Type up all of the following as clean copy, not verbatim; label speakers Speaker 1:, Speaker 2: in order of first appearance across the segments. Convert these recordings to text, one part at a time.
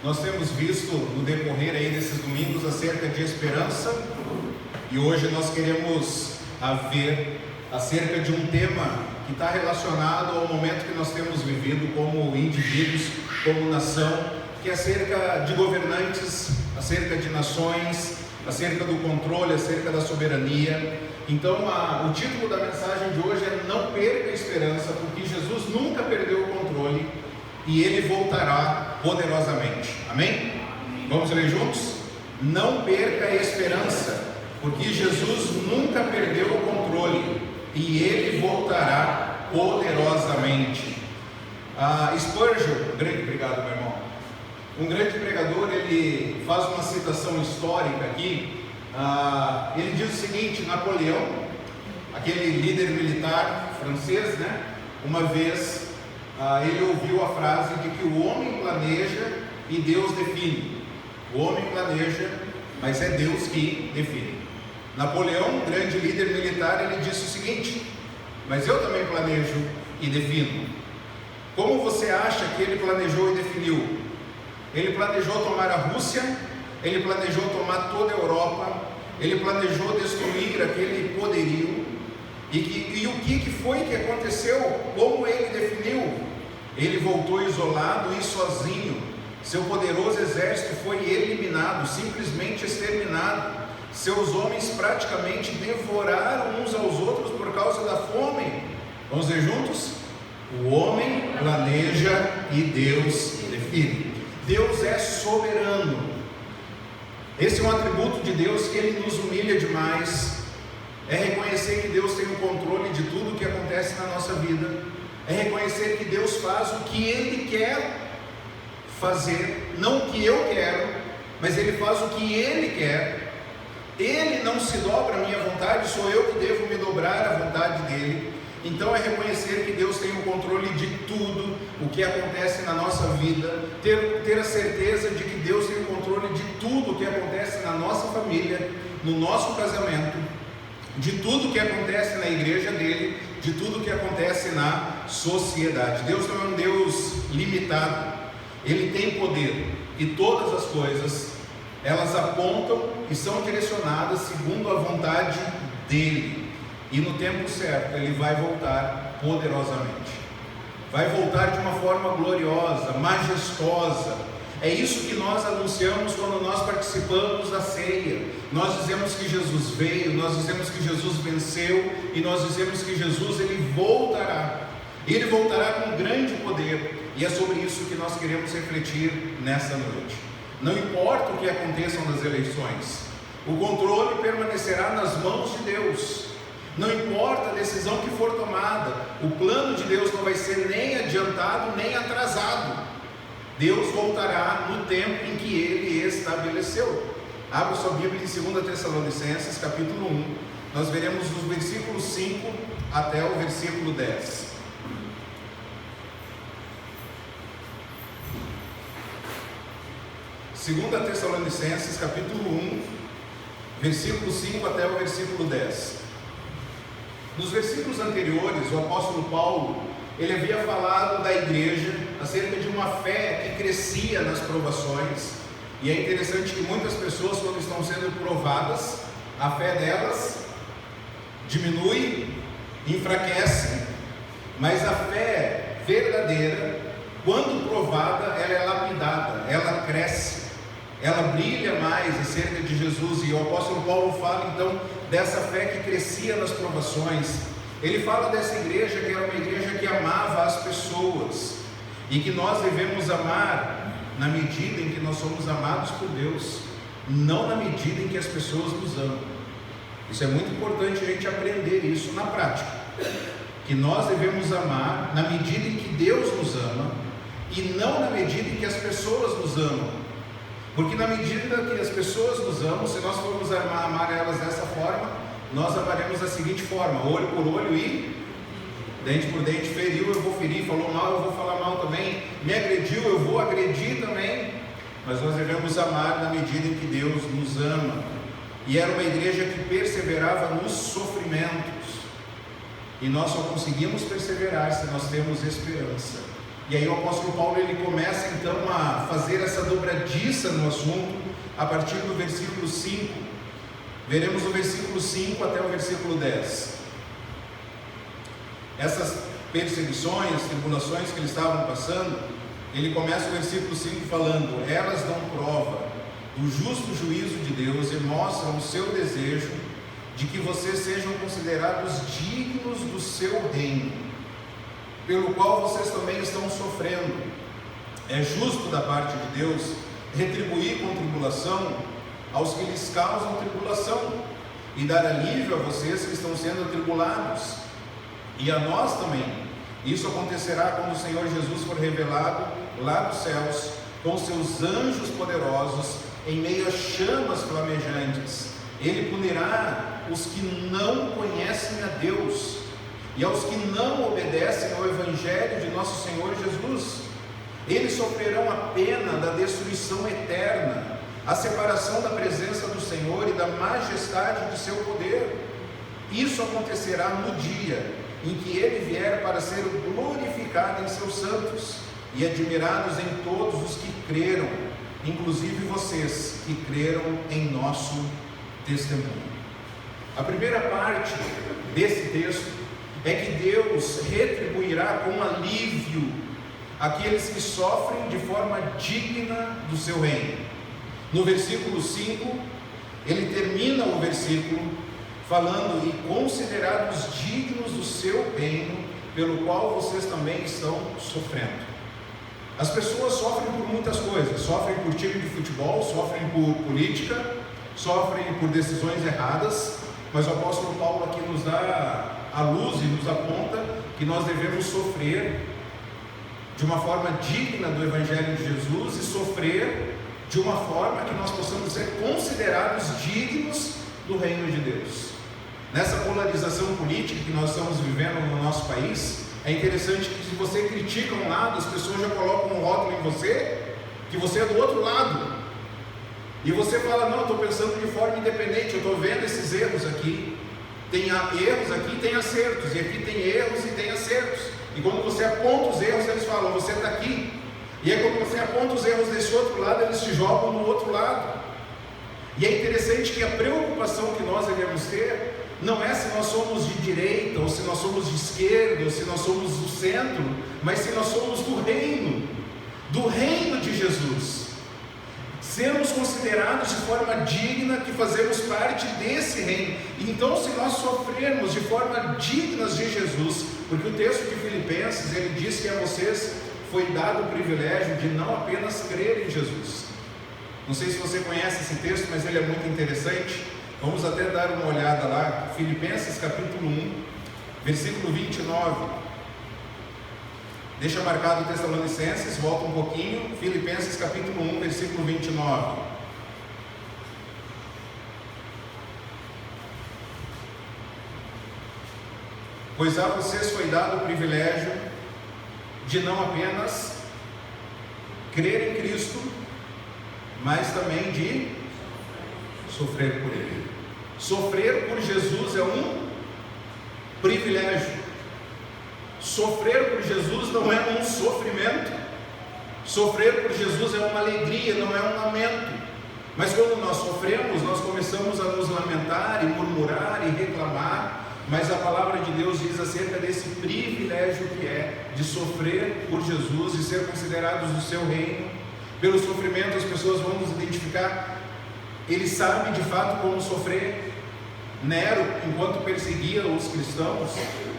Speaker 1: Nós temos visto no decorrer aí desses domingos acerca de esperança, e hoje nós queremos ver acerca de um tema que está relacionado ao momento que nós temos vivido como indivíduos, como nação, que é acerca de governantes, acerca de nações, acerca do controle, acerca da soberania. Então o título da mensagem de hoje é Não Perca a Esperança, porque Jesus nunca perdeu o controle e Ele voltará poderosamente. Amém? Vamos ler juntos? Não perca a esperança, porque Jesus nunca perdeu o controle e Ele voltará poderosamente. Spurgeon, obrigado meu irmão, um grande pregador, ele faz uma citação histórica aqui. Ele diz o seguinte: Napoleão, aquele líder militar francês, uma vez ele ouviu a frase de que o homem planeja e Deus define. O homem planeja, mas é Deus que define. Napoleão, grande líder militar, ele disse o seguinte: mas eu também planejo e defino. Como você acha que ele planejou e definiu? Ele planejou tomar a Rússia, ele planejou tomar toda a Europa, ele planejou destruir aquele poderio. E o que foi que aconteceu? Como ele definiu? Ele voltou isolado e sozinho. Seu poderoso exército foi eliminado, simplesmente exterminado. Seus homens praticamente devoraram uns aos outros por causa da fome. Vamos ver juntos? O homem planeja e Deus define. Deus é soberano. Esse é um atributo de Deus que Ele nos humilha demais. É reconhecer que Deus tem o controle de tudo o que acontece na nossa vida. É reconhecer que Deus faz o que Ele quer fazer, não o que eu quero, mas Ele faz o que Ele quer. Ele não se dobra à minha vontade, sou eu que devo me dobrar à vontade dEle. Então é reconhecer que Deus tem o controle de tudo o que acontece na nossa vida, ter a certeza de que Deus tem o controle de tudo o que acontece na nossa família, no nosso casamento, de tudo o que acontece na igreja dele, de tudo o que acontece na sociedade. Deus não é um Deus limitado, Ele tem poder, e todas as coisas, elas apontam e são direcionadas segundo a vontade dEle. E no tempo certo Ele vai voltar poderosamente, vai voltar de uma forma gloriosa, majestosa. É isso que nós anunciamos quando nós participamos da ceia. Nós dizemos que Jesus veio, nós dizemos que Jesus venceu, e nós dizemos que Jesus, Ele voltará. Ele voltará com grande poder, e é sobre isso que nós queremos refletir nessa noite. Não importa o que aconteçam nas eleições, o controle permanecerá nas mãos de Deus. Não importa a decisão que for tomada, o plano de Deus não vai ser nem adiantado nem atrasado. Deus voltará no tempo em que Ele estabeleceu. Abra sua Bíblia em 2 Tessalonicenses capítulo 1. Nós veremos dos versículos 5 até o versículo 10. Segunda Tessalonicenses capítulo 1, versículo 5 até o versículo 10. Nos versículos anteriores, o apóstolo Paulo, ele havia falado da igreja acerca de uma fé que crescia nas provações. E é interessante que muitas pessoas, quando estão sendo provadas, a fé delas diminui, enfraquece, mas a fé verdadeira, quando provada, ela é lapidada, ela cresce, ela brilha mais acerca de Jesus. E o apóstolo Paulo fala então dessa fé que crescia nas provações. Ele fala dessa igreja que era uma igreja que amava as pessoas, e que nós devemos amar na medida em que nós somos amados por Deus, não na medida em que as pessoas nos amam. Isso é muito importante a gente aprender isso na prática, que nós devemos amar na medida em que Deus nos ama, e não na medida em que as pessoas nos amam. Porque na medida que as pessoas nos amam, se nós formos amar elas dessa forma, nós amaremos da seguinte forma: olho por olho e dente por dente. Feriu, eu vou ferir. Falou mal, eu vou falar mal também. Me agrediu, eu vou agredir também. Mas nós devemos amar na medida em que Deus nos ama. E era uma igreja que perseverava nos sofrimentos, e nós só conseguimos perseverar se nós temos esperança. E aí o apóstolo Paulo, ele começa então a fazer essa dobradiça no assunto a partir do versículo 5. Veremos o versículo 5 até o versículo 10. Essas perseguições, tribulações que eles estavam passando, ele começa o versículo 5 falando: elas dão prova do justo juízo de Deus e mostram o seu desejo de que vocês sejam considerados dignos do seu reino, pelo qual vocês também estão sofrendo. É justo da parte de Deus retribuir com tribulação aos que lhes causam tribulação e dar alívio a vocês que estão sendo atribulados, e a nós também. Isso acontecerá quando o Senhor Jesus for revelado lá dos céus com seus anjos poderosos em meio a chamas flamejantes. Ele punirá os que não conhecem a Deus e aos que não obedecem ao Evangelho de nosso Senhor Jesus. Eles sofrerão a pena da destruição eterna, a separação da presença do Senhor e da majestade de seu poder. Isso acontecerá no dia em que Ele vier para ser glorificado em seus santos e admirados em todos os que creram, inclusive vocês que creram em nosso testemunho. A primeira parte desse texto é que Deus retribuirá com alívio aqueles que sofrem de forma digna do seu reino. No versículo 5, ele termina o versículo falando: e considerados dignos do seu reino, pelo qual vocês também estão sofrendo. As pessoas sofrem por muitas coisas: sofrem por time de futebol, sofrem por política, sofrem por decisões erradas, mas o apóstolo Paulo aqui nos dá a luz e nos aponta que nós devemos sofrer de uma forma digna do Evangelho de Jesus e sofrer de uma forma que nós possamos ser considerados dignos do reino de Deus. Nessa polarização política que nós estamos vivendo no nosso país, é interessante que se você critica um lado, as pessoas já colocam um rótulo em você, que você é do outro lado, e você fala: não, eu estou pensando de forma independente, eu estou vendo esses erros aqui, tem erros aqui, tem acertos, e aqui tem erros e tem acertos, e quando você aponta os erros, eles falam: você está aqui, e aí quando você aponta os erros desse outro lado, eles te jogam no outro lado. E é interessante que a preocupação que nós devemos ter não é se nós somos de direita, ou se nós somos de esquerda, ou se nós somos do centro, mas se nós somos do reino de Jesus, sermos considerados de forma digna que fazemos parte desse reino. Então, se nós sofrermos de forma dignas de Jesus, porque o texto de Filipenses, ele diz que a vocês foi dado o privilégio de não apenas crer em Jesus. Não sei se você conhece esse texto, mas ele é muito interessante. Vamos até dar uma olhada lá, Filipenses capítulo 1, versículo 29. Deixa marcado Tessalonicenses, volta um pouquinho, Filipenses capítulo 1, versículo 29. Pois a vocês foi dado o privilégio de não apenas crer em Cristo, mas também de sofrer por Ele. Sofrer por Jesus é um privilégio. Sofrer por Jesus não é um sofrimento. Sofrer por Jesus é uma alegria, não é um lamento. Mas quando nós sofremos, nós começamos a nos lamentar e murmurar e reclamar. Mas a palavra de Deus diz acerca desse privilégio que é de sofrer por Jesus e ser considerados do seu reino. Pelo sofrimento as pessoas vão nos identificar. Ele sabe de fato como sofrer. Nero, enquanto perseguia os cristãos,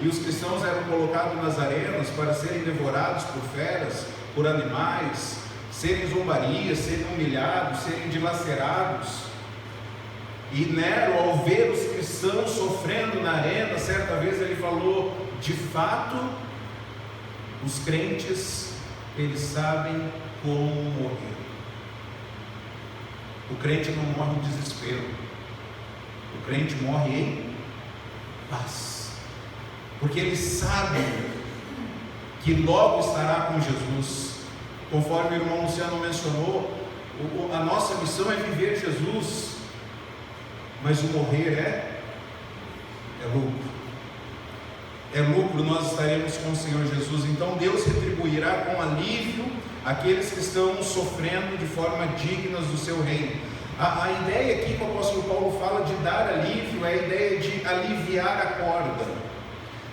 Speaker 1: e os cristãos eram colocados nas arenas para serem devorados por feras, por animais, serem zombarias, serem humilhados, serem dilacerados. E Nero, ao ver os cristãos sofrendo na arena, certa vez ele falou: de fato, os crentes, eles sabem como morrer. O crente não morre em desespero, o crente morre em paz, porque ele sabe que logo estará com Jesus. Conforme o irmão Luciano mencionou, a nossa missão é viver Jesus, mas o morrer é lucro. É lucro, nós estaremos com o Senhor Jesus. Então Deus retribuirá com alívio aqueles que estão sofrendo de forma digna do seu reino. A ideia aqui que o apóstolo Paulo fala de dar alívio é a ideia de aliviar a corda,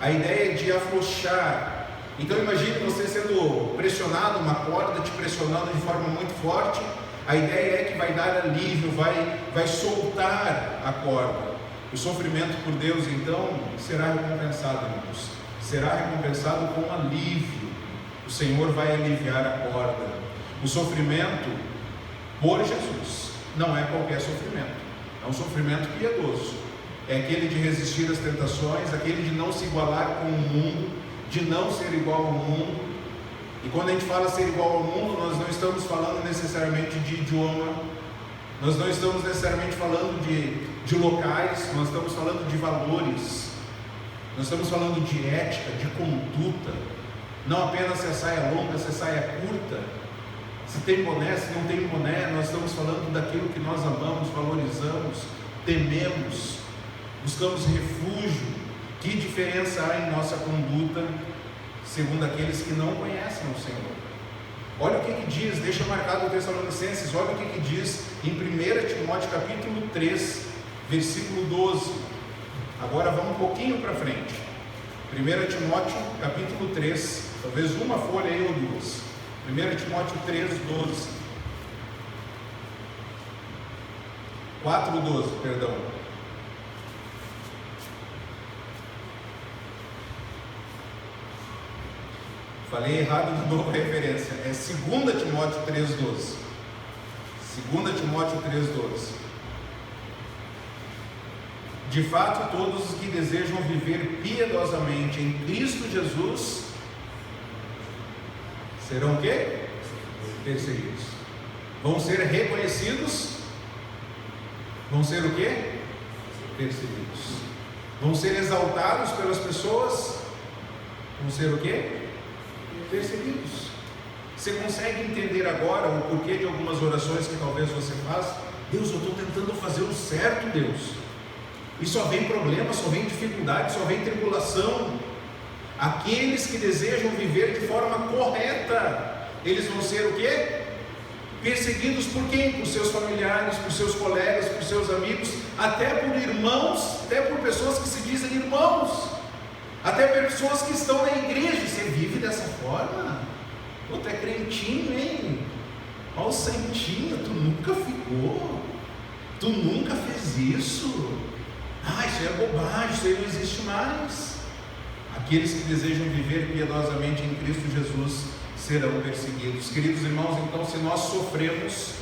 Speaker 1: a ideia de afrouxar. Então imagine você sendo pressionado, uma corda te pressionando de forma muito forte. A ideia é que vai dar alívio, vai soltar a corda. O sofrimento por Deus então será recompensado, irmãos. Será recompensado com alívio. O Senhor vai aliviar a corda. O sofrimento por Jesus não é qualquer sofrimento, é um sofrimento piedoso, é aquele de resistir às tentações, aquele de não se igualar com o mundo, de não ser igual ao mundo. E quando a gente fala ser igual ao mundo, nós não estamos falando necessariamente de idioma, nós não estamos necessariamente falando de locais, nós estamos falando de valores, nós estamos falando de ética, de conduta, não apenas se a saia é longa, se a saia é curta, se tem boné, se não tem boné. Nós estamos falando daquilo que nós amamos, valorizamos, tememos, buscamos refúgio. Que diferença há em nossa conduta segundo aqueles que não conhecem o Senhor? Olha o que diz, deixa marcado o Tessalonicenses, olha o que diz em 1 Timóteo capítulo 3, versículo 12. Agora vamos um pouquinho para frente. 1 Timóteo capítulo 3, talvez uma folha aí ou duas. 1 Timóteo 3, 12. 4, 12, perdão. Falei errado de novo a referência. É 2 Timóteo 3, 12. 2 Timóteo 3, 12. De fato, todos os que desejam viver piedosamente em Cristo Jesus serão o quê? Perseguidos. Vão ser reconhecidos. Vão ser o quê? Perseguidos. Vão ser exaltados pelas pessoas. Vão ser o quê? Perseguidos. Você consegue entender agora o porquê de algumas orações que talvez você faça? Deus, eu estou tentando fazer o certo, Deus. E só vem problema, só vem dificuldade, só vem tribulação. Aqueles que desejam viver de forma correta, eles vão ser o quê? Perseguidos por quem? Por seus familiares, por seus colegas, por seus amigos, até por irmãos, até por pessoas que se dizem irmãos, até por pessoas que estão na igreja. Você vive dessa forma? Pô, tu é crentinho, hein? Ó o santinho, tu nunca ficou, tu nunca fez isso. Isso é bobagem, isso aí não existe mais. Aqueles que desejam viver piedosamente em Cristo Jesus serão perseguidos. Queridos irmãos, então se nós sofrermos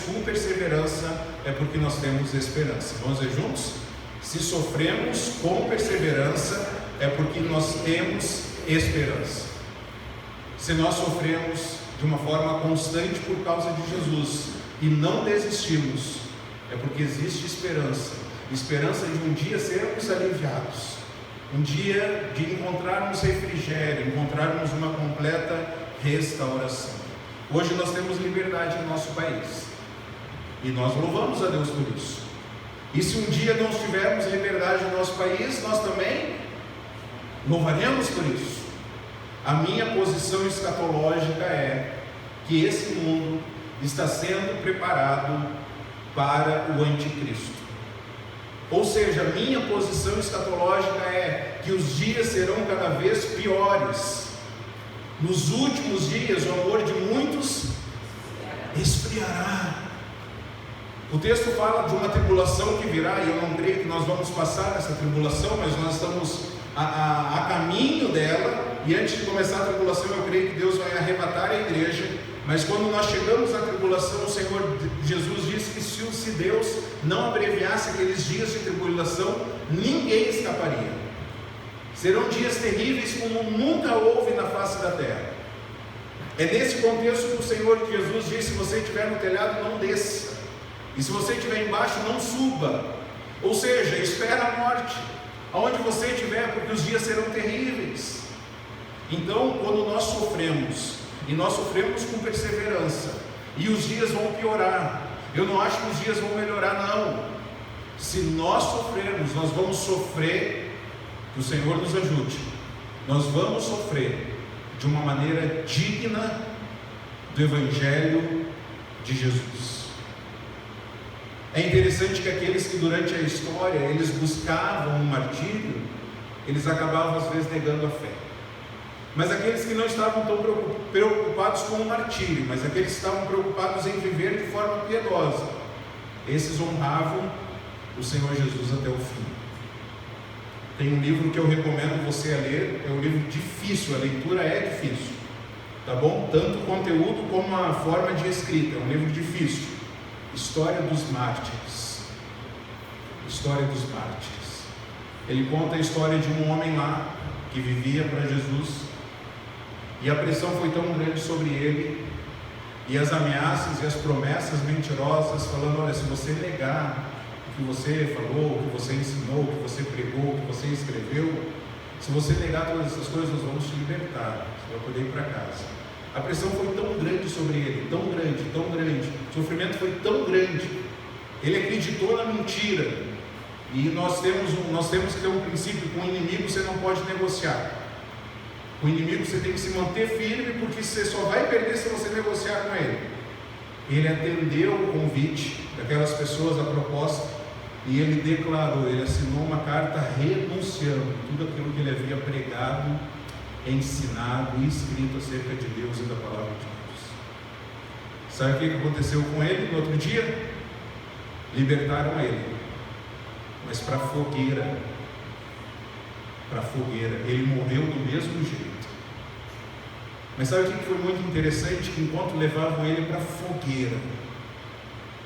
Speaker 1: com perseverança, é porque nós temos esperança. Vamos ver juntos? Se sofremos com perseverança, é porque nós temos esperança. Se nós sofremos de uma forma constante por causa de Jesus e não desistimos, é porque existe esperança de um dia sermos aliviados, um dia de encontrarmos refrigério, encontrarmos uma completa restauração. Hoje nós temos liberdade no nosso país e nós louvamos a Deus por isso. E se um dia não tivermos liberdade no nosso país, nós também louvaremos por isso. A minha posição escatológica é que esse mundo está sendo preparado para o anticristo. Ou seja, a minha posição escatológica é que os dias serão cada vez piores. Nos últimos dias, o amor de muitos esfriará. O texto fala de uma tribulação que virá, e eu não creio que nós vamos passar essa tribulação, mas nós estamos a caminho dela, e antes de começar a tribulação, eu creio que Deus vai arrebatar a igreja. Mas quando nós chegamos à tribulação, o Senhor Jesus disse que se Deus não abreviasse aqueles dias de tribulação, ninguém escaparia. Serão dias terríveis como nunca houve na face da terra. É nesse contexto que o Senhor Jesus disse: se você estiver no telhado, não desça, e se você estiver embaixo, não suba. Ou seja, espera a morte aonde você estiver, porque os dias serão terríveis. Então, quando nós sofremos, e nós sofremos com perseverança, e os dias vão piorar, eu não acho que os dias vão melhorar, não. Se nós sofrermos, nós vamos sofrer, que o Senhor nos ajude, nós vamos sofrer, de uma maneira digna do Evangelho de Jesus. É interessante que aqueles que durante a história eles buscavam um martírio, eles acabavam às vezes negando a fé. Mas aqueles que não estavam tão preocupados com o martírio, mas aqueles que estavam preocupados em viver de forma piedosa, esses honravam o Senhor Jesus até o fim. Tem um livro que eu recomendo você a ler, é um livro difícil, a leitura é difícil, tá bom? Tanto o conteúdo como a forma de escrita, é um livro difícil. História dos Mártires. História dos Mártires. Ele conta a história de um homem lá, que vivia para Jesus, e a pressão foi tão grande sobre ele, e as ameaças e as promessas mentirosas, falando: olha, se você negar o que você falou, o que você ensinou, o que você pregou, o que você escreveu, se você negar todas essas coisas, nós vamos te libertar, você vai poder ir para casa. A pressão foi tão grande sobre ele, tão grande, o sofrimento foi tão grande, ele acreditou na mentira. E nós temos que ter um princípio: com o inimigo você não pode negociar. Com o inimigo você tem que se manter firme, porque você só vai perder se você negociar com ele. Ele atendeu o convite daquelas pessoas, a proposta, e ele declarou, ele assinou uma carta renunciando tudo aquilo que ele havia pregado, ensinado e escrito acerca de Deus e da palavra de Deus. Sabe o que aconteceu com ele no outro dia? Libertaram ele, mas para a fogueira. Ele morreu do mesmo jeito. Mas sabe o que foi muito interessante? Que enquanto levavam ele para a fogueira,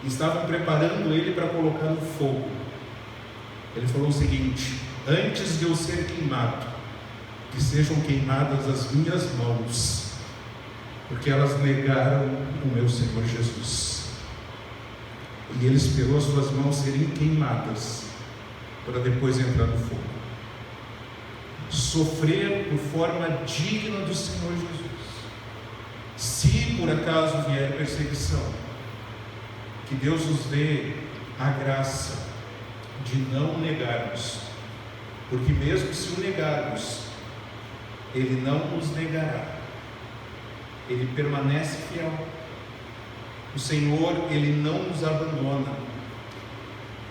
Speaker 1: estavam preparando ele para colocar no fogo, ele falou o seguinte: antes de eu ser queimado, que sejam queimadas as minhas mãos, porque elas negaram o meu Senhor Jesus. E ele esperou as suas mãos serem queimadas para depois entrar no fogo. Sofrer por forma digna do Senhor Jesus. Se por acaso vier perseguição, que Deus nos dê a graça de não negarmos, porque mesmo se o negarmos, Ele não nos negará, Ele permanece fiel. O Senhor, Ele não nos abandona.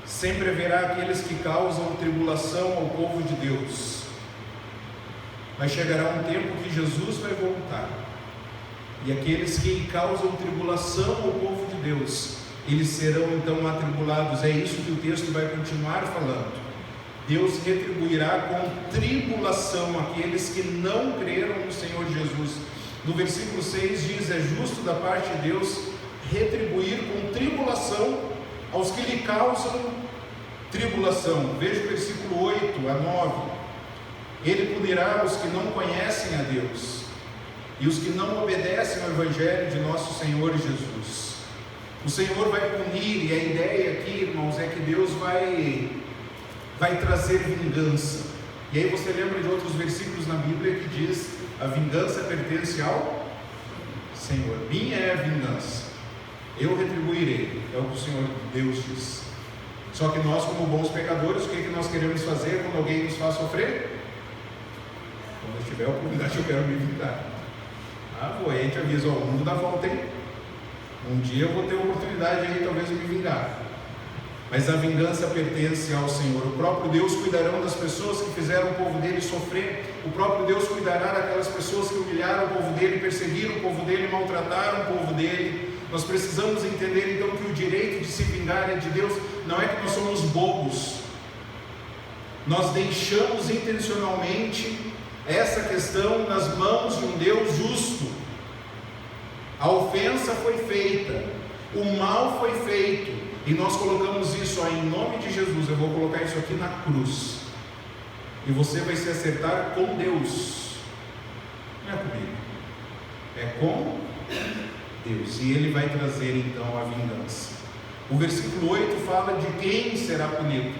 Speaker 1: Sempre haverá aqueles que causam tribulação ao povo de Deus, mas chegará um tempo que Jesus vai voltar, e aqueles que causam tribulação ao povo de Deus, eles serão então atribulados. É isso que o texto vai continuar falando. Deus retribuirá com tribulação aqueles que não creram no Senhor Jesus. No versículo 6 diz: é justo da parte de Deus retribuir com tribulação aos que lhe causam tribulação. Veja o versículo 8 a 9. Ele punirá os que não conhecem a Deus e os que não obedecem ao Evangelho de nosso Senhor Jesus. O Senhor vai punir, e a ideia aqui, irmãos, é que Deus vai trazer vingança. E aí você lembra de outros versículos na Bíblia que diz: a vingança pertence ao Senhor, minha é a vingança, eu retribuirei, é o que o Senhor Deus diz. Só que nós, como bons pecadores, o que nós queremos fazer quando alguém nos faz sofrer? Quando eu tiver a oportunidade, eu quero me vingar. A gente avisa: o mundo dá volta, hein? Um dia eu vou ter a oportunidade aí, talvez, de me vingar. Mas a vingança pertence ao Senhor. O próprio Deus cuidará das pessoas que fizeram o povo dele sofrer. O próprio Deus cuidará daquelas pessoas que humilharam o povo dele, perseguiram o povo dele, maltrataram o povo dele. Nós precisamos entender então que o direito de se vingar é de Deus. Não é que nós somos bobos. Nós deixamos intencionalmente essa questão nas mãos de um Deus justo. A ofensa foi feita, o mal foi feito, e nós colocamos isso em nome de Jesus. Eu vou colocar isso aqui na cruz, e você vai se acertar com Deus, não é comigo, é com Deus, e Ele vai trazer então a vingança. O versículo 8 fala de quem será punido.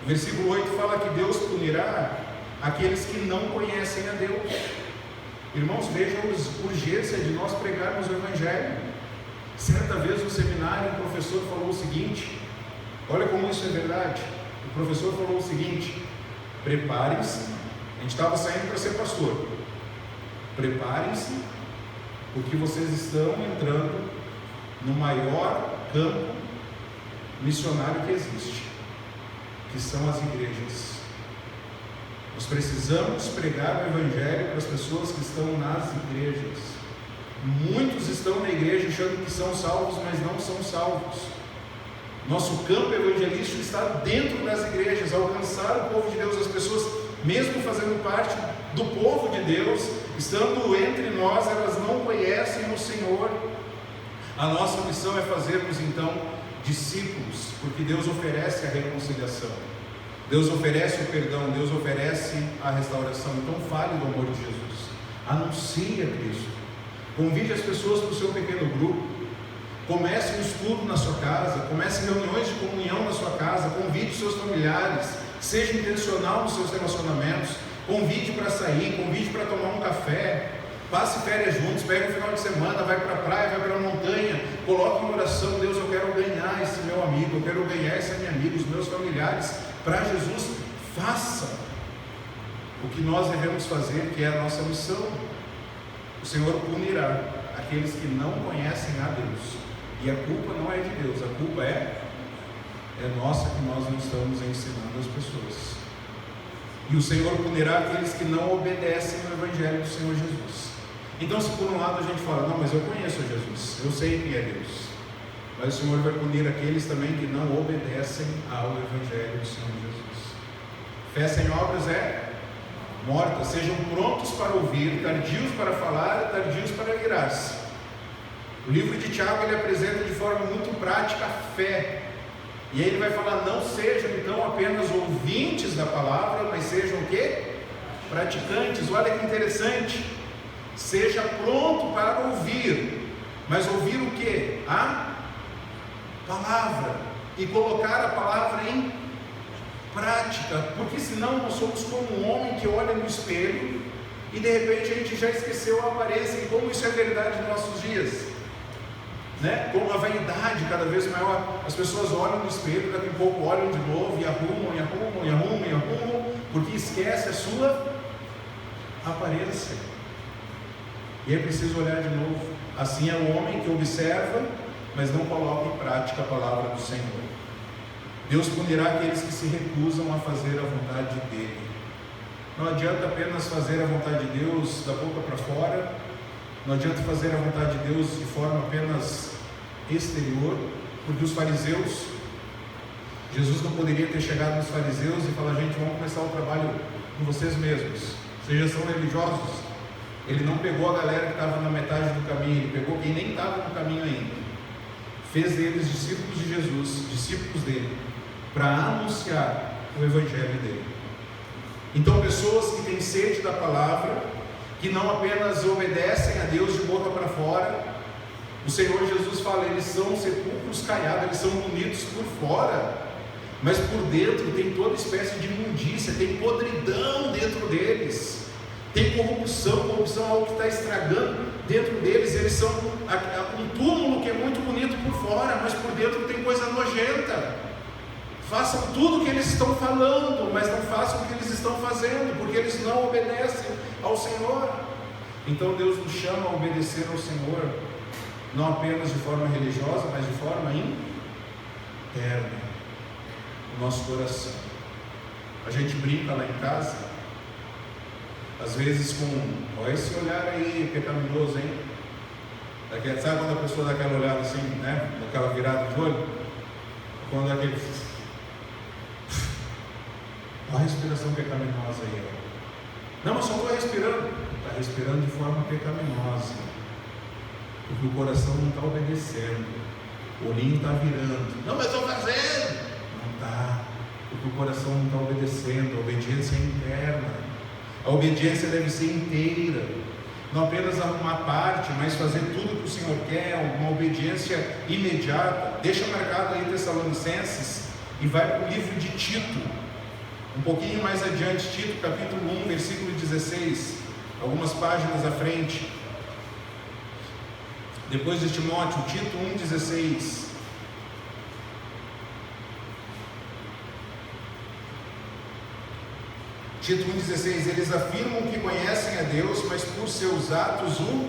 Speaker 1: O versículo 8 fala que Deus punirá aqueles que não conhecem a Deus. Irmãos, vejam a urgência de nós pregarmos o Evangelho. Certa vez no seminário, o professor falou o seguinte: olha como isso é verdade. O professor falou o seguinte: preparem-se. A gente estava saindo para ser pastor. preparem-se, porque vocês estão entrando no maior campo missionário que existe, que são as igrejas. Nós precisamos pregar o Evangelho para as pessoas que estão nas igrejas. Muitos estão na igreja achando que são salvos, mas não são salvos. Nosso campo evangelístico está dentro das igrejas, alcançar o povo de Deus. As pessoas, mesmo fazendo parte do povo de Deus, estando entre nós, elas não conhecem o Senhor. A nossa missão é fazermos então discípulos, porque Deus oferece a reconciliação, Deus oferece o perdão, Deus oferece a restauração. Então fale do amor de Jesus, anuncie a Cristo, convide as pessoas para o seu pequeno grupo, comece um estudo na sua casa, comece reuniões de comunhão na sua casa, convide seus familiares, seja intencional nos seus relacionamentos, convide para sair, convide para tomar um café, passe férias juntos, pega um final de semana, vai para a praia, vai para a montanha, coloque em oração: Deus, eu quero ganhar esse meu amigo, eu quero ganhar esse meu amigo, os meus familiares para Jesus. Faça o que nós devemos fazer, que é a nossa missão. O Senhor punirá aqueles que não conhecem a Deus, e a culpa não é de Deus, a culpa é nossa, que nós não estamos ensinando as pessoas. E o Senhor punirá aqueles que não obedecem ao Evangelho do Senhor Jesus. Então, se por um lado a gente fala: não, mas eu conheço Jesus, eu sei quem é Deus, mas o Senhor vai punir aqueles também que não obedecem ao Evangelho do Senhor Jesus. Fé sem obras é morta. Sejam prontos para ouvir, tardios para falar, tardios para irar-se. O livro de Tiago, ele apresenta de forma muito prática a fé. E aí ele vai falar: não sejam então apenas ouvintes da palavra, mas sejam o quê? Praticantes. Olha que interessante. Seja pronto para ouvir, mas ouvir o quê? A palavra, e colocar a palavra em prática, porque senão nós somos como um homem que olha no espelho e de repente a gente já esqueceu a aparência. E como isso é verdade nos nossos dias, né? Como a vaidade cada vez maior, as pessoas olham no espelho, daqui a pouco olham de novo e arrumam, porque esquece a sua aparência. E é preciso olhar de novo. Assim é o homem que observa, mas não coloca em prática a palavra do Senhor. Deus punirá aqueles que se recusam a fazer a vontade dele. Não adianta apenas fazer a vontade de Deus da boca para fora, não adianta fazer a vontade de Deus de forma apenas exterior, porque os fariseus, Jesus não poderia ter chegado nos fariseus e falar: gente, vamos começar o trabalho com vocês mesmos, vocês já são religiosos. Ele não pegou a galera que estava na metade do caminho, ele pegou quem nem estava no caminho ainda, fez deles discípulos de Jesus, discípulos dele, para anunciar o Evangelho dele. Então, pessoas que têm sede da palavra, que não apenas obedecem a Deus de boca para fora, o Senhor Jesus fala: eles são sepulcros caiados, eles são bonitos por fora, mas por dentro tem toda espécie de imundícia, tem podridão dentro deles, tem corrupção é algo que está estragando dentro deles. Eles são um túmulo que é muito bonito por fora, mas por dentro tem coisa nojenta. Façam tudo o que eles estão falando, mas não façam o que eles estão fazendo, porque eles não obedecem ao Senhor. Então Deus nos chama a obedecer ao Senhor, não apenas de forma religiosa, mas de forma interna, no nosso coração. A gente brinca lá em casa, às vezes com: olha esse olhar aí pecaminoso, hein? Sabe quando a pessoa dá aquela olhada assim, né? Aquela virada de olho? Quando dá aquele... Olha a respiração pecaminosa aí, ó. Não, mas só estou respirando. Está respirando de forma pecaminosa, porque o coração não está obedecendo, o olhinho está virando. Não, mas estou fazendo. Não está, porque o coração não está obedecendo. A obediência é interna. A obediência deve ser inteira, não apenas uma parte, mas fazer tudo o que o Senhor quer, uma obediência imediata. Deixa marcado aí Tessalonicenses e vai para o livro de Tito, um pouquinho mais adiante, Tito capítulo 1, versículo 16, algumas páginas à frente, depois de Timóteo. Tito 1,16. Tito 1,16, eles afirmam que conhecem a Deus, mas por seus atos o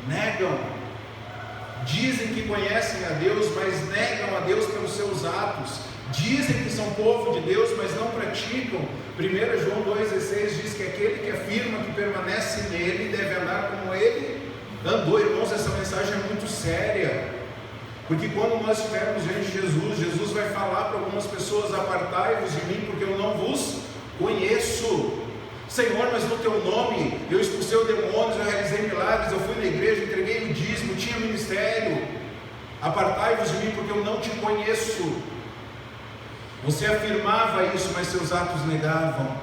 Speaker 1: negam. Dizem que conhecem a Deus, mas negam a Deus pelos seus atos. Dizem que são povo de Deus, mas não praticam. 1 João 2,16 diz que aquele que afirma que permanece nele deve andar como ele andou. Irmãos, essa mensagem é muito séria, porque quando nós estivermos diante de Jesus, Jesus vai falar para algumas pessoas: apartai-vos de mim, porque eu não vos conheço. Senhor, mas no teu nome eu expulsei o demônios, eu realizei milagres, eu fui na igreja, entreguei o dízimo, tinha ministério. Apartai-vos de mim, porque eu não te conheço. Você afirmava isso, mas seus atos negavam.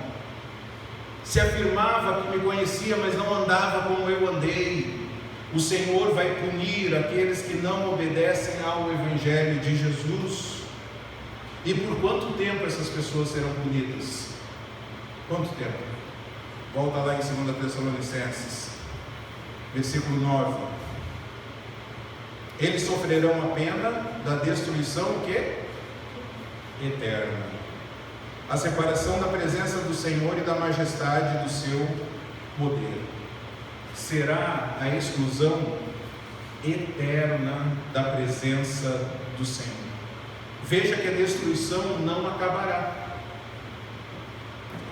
Speaker 1: Se afirmava que me conhecia, mas não andava como eu andei. O Senhor vai punir aqueles que não obedecem ao Evangelho de Jesus. E por quanto tempo essas pessoas serão punidas? Quanto tempo? Volta lá em 2 Tessalonicenses, versículo 9. Eles sofrerão a pena da destruição, o quê? Eterna. A separação da presença do Senhor e da majestade do seu poder. Será a exclusão eterna da presença do Senhor. Veja que a destruição não acabará.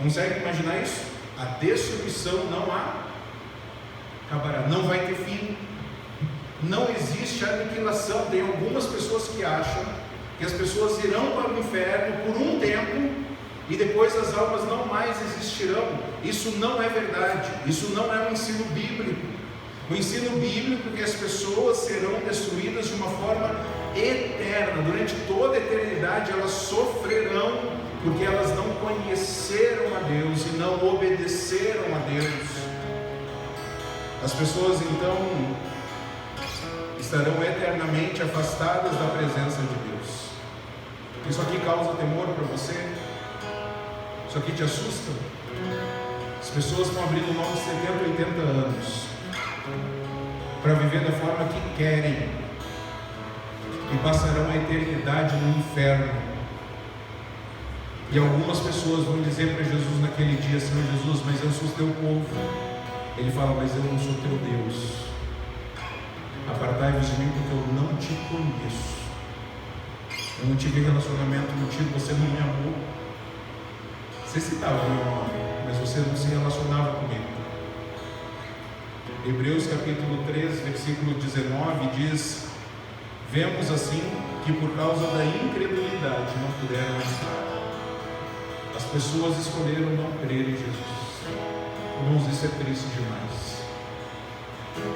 Speaker 1: Consegue imaginar isso? A destruição não acabará, não vai ter fim. Não existe aniquilação. Tem algumas pessoas que acham que as pessoas irão para o inferno por um tempo e depois as almas não mais existirão. Isso não é verdade, isso não é um ensino bíblico. O ensino bíblico é que as pessoas serão destruídas de uma forma eterna, durante toda a eternidade elas sofrerão, porque elas não conheceram a Deus e não obedeceram a Deus. As pessoas então estarão eternamente afastadas da presença de Deus. Isso aqui causa temor para você? Isso aqui te assusta? As pessoas estão abrindo mão de 70, 80 anos para viver da forma que querem e passarão a eternidade no inferno. E algumas pessoas vão dizer para Jesus naquele dia: Senhor Jesus, mas eu sou teu povo. Ele fala: mas eu não sou teu Deus. Apartai-vos de mim, porque eu não te conheço. Eu não tive relacionamento contigo, você não me amou. Você citava o meu nome, mas você não se relacionava comigo. Hebreus capítulo 3, versículo 19 diz: vemos assim que por causa da incredulidade não puderam entrar. As pessoas escolheram não crer em Jesus. Irmãos, isso é triste demais.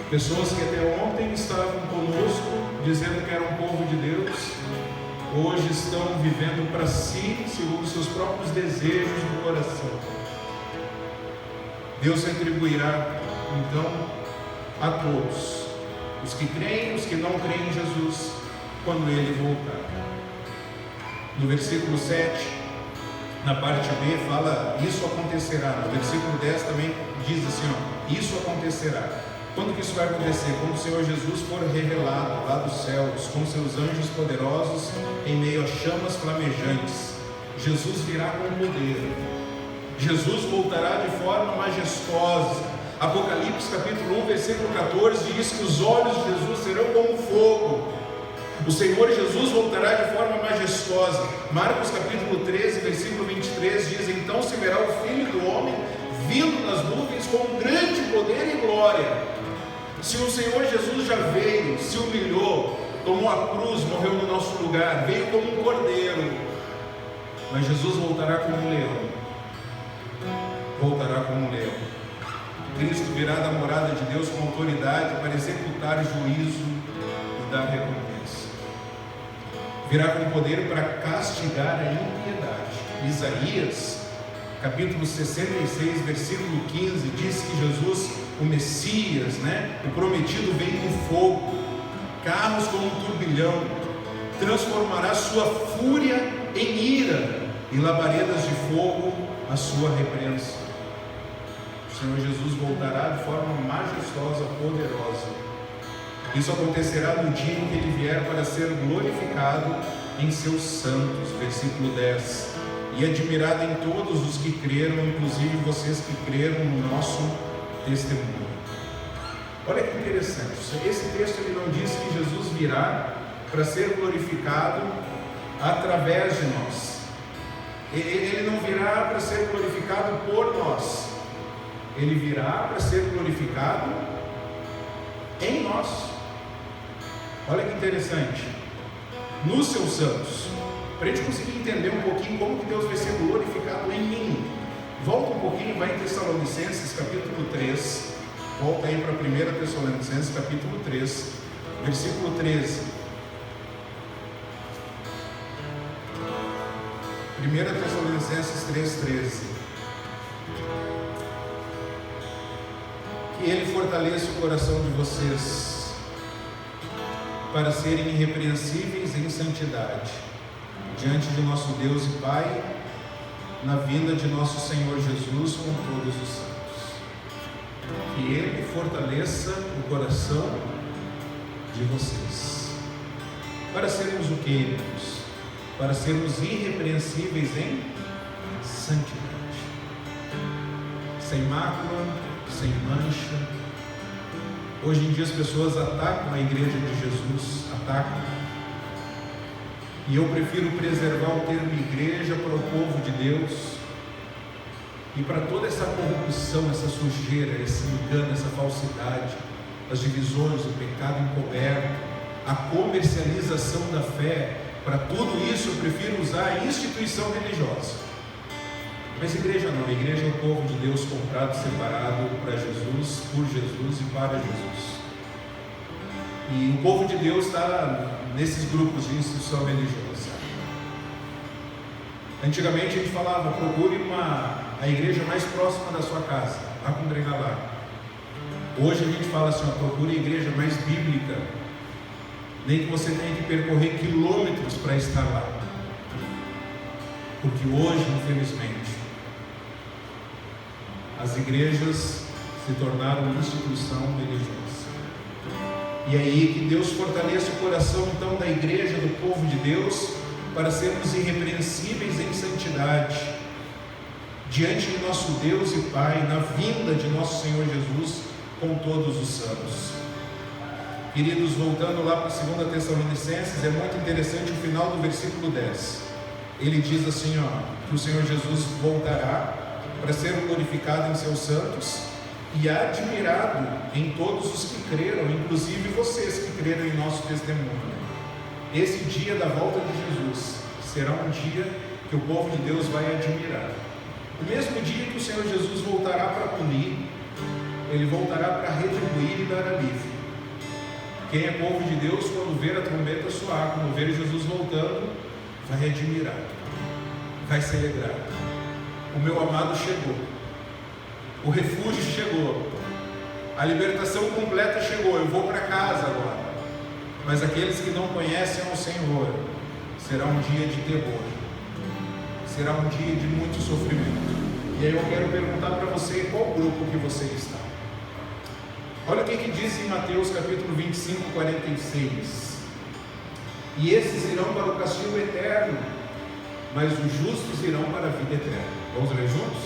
Speaker 1: Pessoas que até ontem estavam conosco, dizendo que eram povo de Deus, hoje estão vivendo para si, segundo seus próprios desejos do coração. Deus retribuirá então a todos, os que creem, os que não creem em Jesus, quando Ele voltar. No versículo 7, na parte B, fala: isso acontecerá. No versículo 10 também diz assim, isso acontecerá. Quando que isso vai acontecer? Quando o Senhor Jesus for revelado lá dos céus, com seus anjos poderosos, em meio a chamas flamejantes. Jesus virá com poder. Jesus voltará de forma majestosa. Apocalipse capítulo 1, versículo 14 diz que os olhos de Jesus serão como fogo. O Senhor Jesus voltará de forma majestosa. Marcos capítulo 13, versículo 23 diz: então se verá o Filho do Homem vindo nas nuvens com grande poder e glória. Se o Senhor Jesus já veio, se humilhou, tomou a cruz, morreu no nosso lugar, veio como um cordeiro, mas Jesus voltará como um leão. Voltará como um leão. Cristo virá da morada de Deus com autoridade para executar juízo e dar recompensa. Virá com poder para castigar a impiedade. Isaías capítulo 66, versículo 15 diz que Jesus, o Messias, o prometido, vem com fogo, carros como um turbilhão, transformará sua fúria em ira e labaredas de fogo a sua repreensão. O Senhor Jesus voltará de forma majestosa, poderosa. Isso acontecerá no dia em que Ele vier para ser glorificado em seus santos. Versículo 10. e admirado em todos os que creram, inclusive vocês que creram no nosso testemunho. Olha que interessante, esse texto ele não diz que Jesus virá para ser glorificado através de nós. Ele não virá para ser glorificado por nós. Ele virá para ser glorificado em nós. Olha que interessante. Nos seus santos. Para a gente conseguir entender um pouquinho como que Deus vai ser glorificado em mim. Volta um pouquinho, vai em Tessalonicenses capítulo 3. Volta aí para 1 Tessalonicenses capítulo 3, versículo 13. 1 Tessalonicenses 3,13. Que Ele fortaleça o coração de vocês para serem irrepreensíveis em santidade diante de nosso Deus e Pai, na vinda de nosso Senhor Jesus com todos os santos. Que Ele fortaleça o coração de vocês para sermos o que, irmãos? Para sermos irrepreensíveis em santidade, sem mácula, sem mancha. Hoje em dia as pessoas atacam a igreja de Jesus, atacam. E eu prefiro preservar o termo igreja para o povo de Deus e para toda essa corrupção, essa sujeira, esse engano, essa falsidade, as divisões, o pecado encoberto, a comercialização da fé. Para tudo isso eu prefiro usar a instituição religiosa. Mas igreja não, a igreja é o povo de Deus comprado, separado para Jesus, por Jesus e para Jesus. E o povo de Deus está nesses grupos de instituição religiosa. Antigamente a gente falava, procure a igreja mais próxima da sua casa, vá congregar lá. Hoje a gente fala assim, procure a igreja mais bíblica, nem que você tenha que percorrer quilômetros para estar lá. Porque hoje, infelizmente, as igrejas se tornaram instituição religiosa. E aí que Deus fortaleça o coração então da igreja, do povo de Deus, para sermos irrepreensíveis em santidade diante de nosso Deus e Pai, na vinda de nosso Senhor Jesus com todos os santos. Queridos, voltando lá para 2 Tessalonicenses, é muito interessante o final do versículo 10. Ele diz assim, que o Senhor Jesus voltará para ser glorificado em seus santos e admirado em todos os que creram, inclusive vocês que creram em nosso testemunho. Esse dia da volta de Jesus será um dia que o povo de Deus vai admirar. O mesmo dia que o Senhor Jesus voltará para punir, Ele voltará para retribuir e dar alívio. Quem é povo de Deus, quando ver a trombeta soar, quando ver Jesus voltando, vai admirar, vai celebrar. O meu amado chegou, o refúgio chegou, a libertação completa chegou, eu vou para casa agora. Mas aqueles que não conhecem ao Senhor, será um dia de terror, será um dia de muito sofrimento. E aí eu quero perguntar para você, qual grupo que você está? Olha o que diz em Mateus capítulo 25, 46. E esses irão para o castigo eterno, mas os justos irão para a vida eterna. Vamos ler juntos?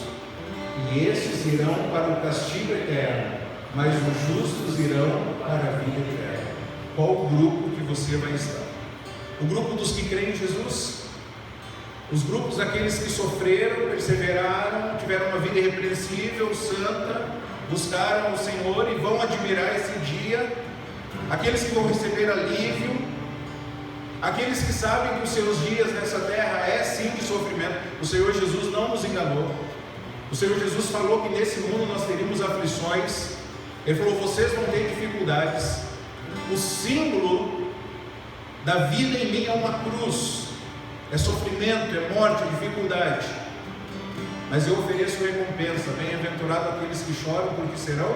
Speaker 1: E esses irão para o castigo eterno, mas os justos irão para a vida eterna. Qual grupo que você vai estar? O grupo dos que creem em Jesus? Os grupos daqueles que sofreram, perseveraram, tiveram uma vida irrepreensível, santa, buscaram o Senhor e vão admirar esse dia? Aqueles que vão receber alívio? Aqueles que sabem que os seus dias nessa terra é sim de sofrimento? O Senhor Jesus não nos enganou. O Senhor Jesus falou que nesse mundo nós teríamos aflições. Ele falou, vocês vão ter dificuldades. O símbolo da vida em mim é uma cruz, é sofrimento, é morte, é dificuldade, mas eu ofereço recompensa. Bem-aventurado aqueles que choram, porque serão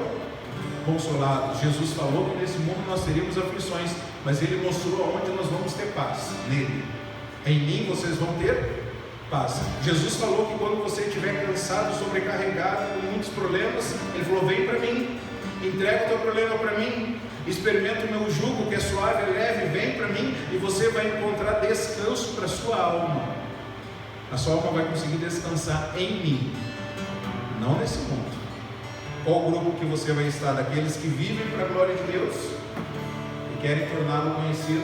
Speaker 1: consolados. Jesus falou que nesse mundo nós teríamos aflições, mas Ele mostrou aonde nós vamos ter paz, nele. Em mim vocês vão ter paz. Jesus falou que quando você estiver cansado, sobrecarregado, com muitos problemas, Ele falou, vem para mim, entrega o teu problema para mim, experimenta o meu jugo que é suave e leve, vem para mim e você vai encontrar descanso para a sua alma. A sua alma vai conseguir descansar em mim, não nesse mundo. Qual grupo que você vai estar? Daqueles que vivem para a glória de Deus e querem torná-lo conhecido?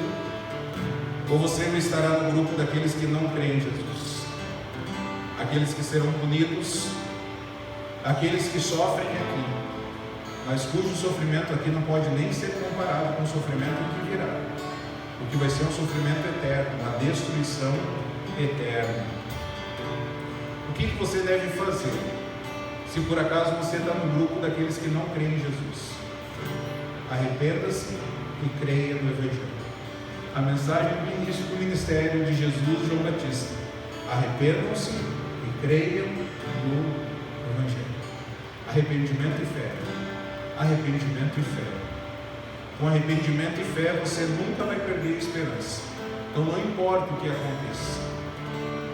Speaker 1: Ou você não estará no grupo daqueles que não creem em Jesus? Aqueles que serão punidos, aqueles que sofrem aqui, mas cujo sofrimento aqui não pode nem ser comparado com o sofrimento que virá, porque vai ser um sofrimento eterno, uma destruição eterna. O que você deve fazer se por acaso você está no grupo daqueles que não creem em Jesus? Arrependa-se e creia no Evangelho. A mensagem do início do ministério de Jesus, João Batista: arrependam-se e creiam no Evangelho. Arrependimento e fé. Arrependimento e fé. Com arrependimento e fé você nunca vai perder a esperança. Então não importa o que aconteça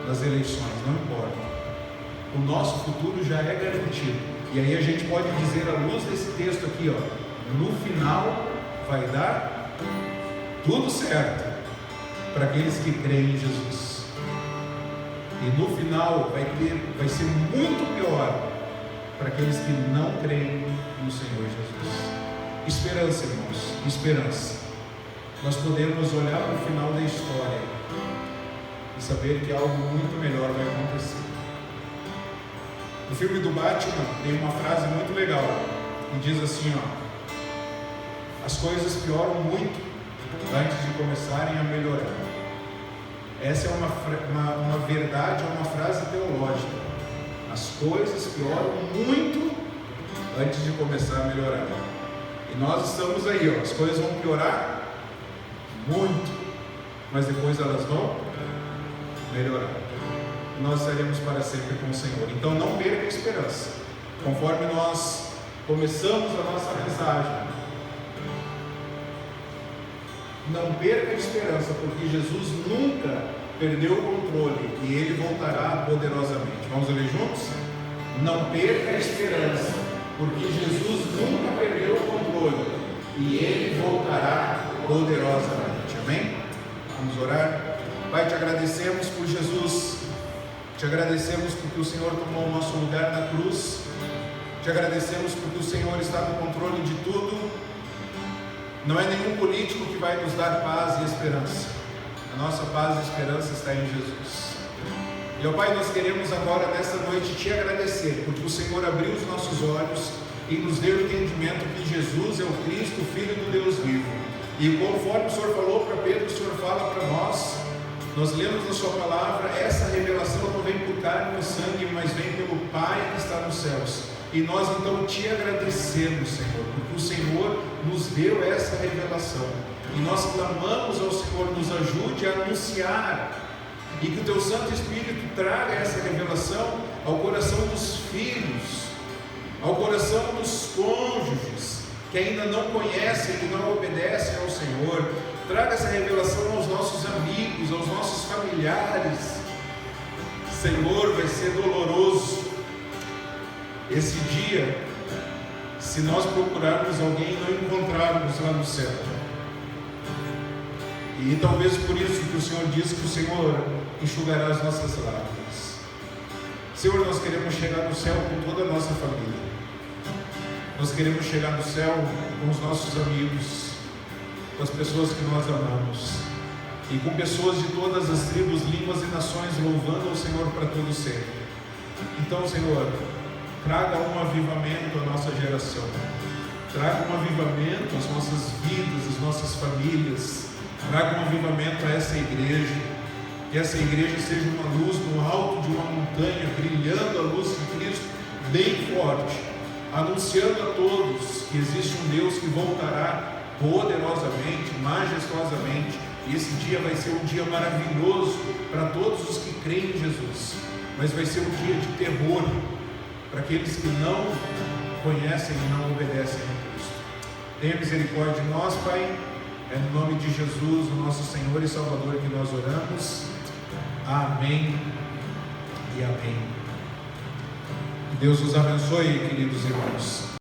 Speaker 1: nas eleições, não importa. O nosso futuro já é garantido. E aí a gente pode dizer, à luz desse texto aqui, no final vai dar tudo certo para aqueles que creem em Jesus. E no final vai ser muito pior para aqueles que não creem no Senhor Jesus. Esperança, irmãos, esperança. Nós podemos olhar para o final da história e saber que algo muito melhor vai acontecer. No filme do Batman tem uma frase muito legal que diz assim, as coisas pioram muito antes de começarem a melhorar. Essa é uma verdade, é uma frase teológica. As coisas pioram muito antes de começar a melhorar. E nós estamos aí, as coisas vão piorar muito, mas depois elas vão melhorar. E nós estaremos para sempre com o Senhor. Então não perca a esperança. Conforme nós começamos a nossa mensagem, não perca a esperança, porque Jesus nunca perdeu o controle e Ele voltará poderosamente. Vamos ler juntos? Não perca a esperança, porque Jesus nunca perdeu o controle e Ele voltará poderosamente. Amém? Vamos orar. Pai, te agradecemos por Jesus, te agradecemos porque o Senhor tomou o nosso lugar na cruz, te agradecemos porque o Senhor está no controle de tudo. Não é nenhum político que vai nos dar paz e esperança. A nossa paz e esperança está em Jesus. Meu Pai, nós queremos agora, nesta noite, te agradecer, porque o Senhor abriu os nossos olhos e nos deu o entendimento que Jesus é o Cristo, o Filho do Deus vivo. E conforme o Senhor falou para Pedro, o Senhor fala para nós. Nós lemos na sua palavra, essa revelação não vem por carne e sangue, mas vem pelo Pai que está nos céus. E nós então te agradecemos, Senhor, porque o Senhor nos deu essa revelação. E nós clamamos ao Senhor, nos ajude a anunciar, e que o Teu Santo Espírito traga essa revelação ao coração dos filhos, ao coração dos cônjuges, que ainda não conhecem e não obedecem ao Senhor. Traga essa revelação aos nossos amigos, aos nossos familiares. Senhor, vai ser doloroso esse dia, se nós procurarmos alguém e não encontrarmos lá no céu. E talvez por isso que o Senhor diz que o Senhor enxugará as nossas lágrimas. Senhor, nós queremos chegar no céu com toda a nossa família. Nós queremos chegar no céu com os nossos amigos, com as pessoas que nós amamos, e com pessoas de todas as tribos, línguas e nações louvando ao Senhor para todo sempre. Então, Senhor, traga um avivamento à nossa geração, traga um avivamento às nossas vidas, às nossas famílias, traga um avivamento a essa igreja, que essa igreja seja uma luz no alto de uma montanha, brilhando a luz de Cristo bem forte, anunciando a todos que existe um Deus que voltará poderosamente, majestosamente, e esse dia vai ser um dia maravilhoso para todos os que creem em Jesus, mas vai ser um dia de terror para aqueles que não conhecem e não obedecem a Cristo. Tenha misericórdia de nós, Pai. É no nome de Jesus, o nosso Senhor e Salvador, que nós oramos. Amém e amém. Que Deus os abençoe, queridos irmãos.